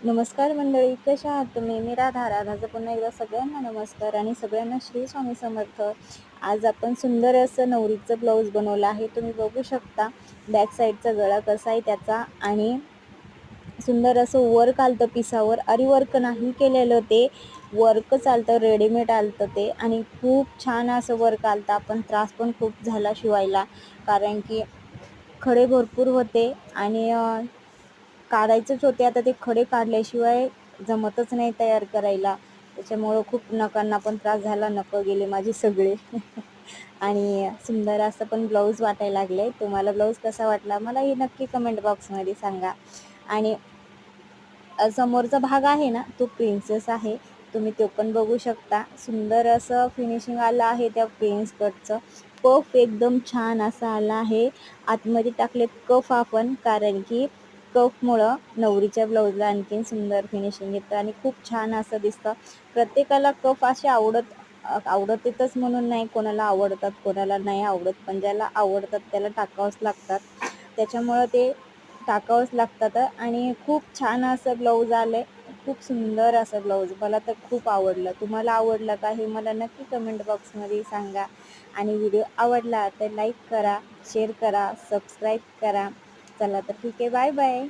नमस्कार मंडळी, कशा आहात तुम्ही? मी राधाचं पुन्हा एकदा सगळ्यांना नमस्कार आणि सगळ्यांना श्री स्वामी समर्थ. आज आपण सुंदर असं नवरीचं ब्लाऊज बनवलं आहे. तुम्ही बघू शकता बॅक साईडचा गळा कसा आहे त्याचा, आणि सुंदर असं वर्क आलतं पिसावर. अरी वर्क नाही केलेलं, ते वर्क चालतं, रेडीमेड आलतं ते, आणि खूप छान असं वर्क आलतं. आपण त्रास पण खूप झाला शिवायला, कारण की खडे भरपूर होते आणि काढायचेच होते. आता ते खडे काढल्याशिवाय जमतच नाही तयार करायला. त्याच्यामुळं खूप नखांना पण त्रास झाला, नखं गेले माझे सगळे. आणि सुंदर असं पण ब्लाऊज वाटायला लागले. तुम्हाला ब्लाऊज कसा वाटला मला हे नक्की कमेंट बॉक्समध्ये सांगा. आणि समोरचा भाग आहे ना, तो प्रिन्सेस आहे. तुम्ही तो पण बघू शकता. सुंदर असं फिनिशिंग आलं आहे त्या प्रिन्स कटचं. पफ एकदम छान असा आला आहे. आतमध्ये टाकलेत कफ आपण, कारण की कफमुळं नवरीच्या ब्लाऊजला आणखीन सुंदर फिनिशिंग येतं आणि खूप छान असं दिसतं. प्रत्येकाला कफ असे आवडतच म्हणून नाही, कोणाला आवडतात कोणाला नाही आवडत, पण ज्याला आवडतात त्याला टाकावंच लागतात. त्याच्यामुळं ते टाकावंच लागतात. आणि खूप छान असं ब्लाऊज आलं. खूप सुंदर असं ब्लाऊज, मला तर खूप आवडलं. तुम्हाला आवडलं का हे मला नक्की कमेंट बॉक्समध्ये सांगा. आणि व्हिडिओ आवडला तर लाईक करा, शेअर करा, सबस्क्राईब करा. चला तर ठीक आहे, बाय बाय.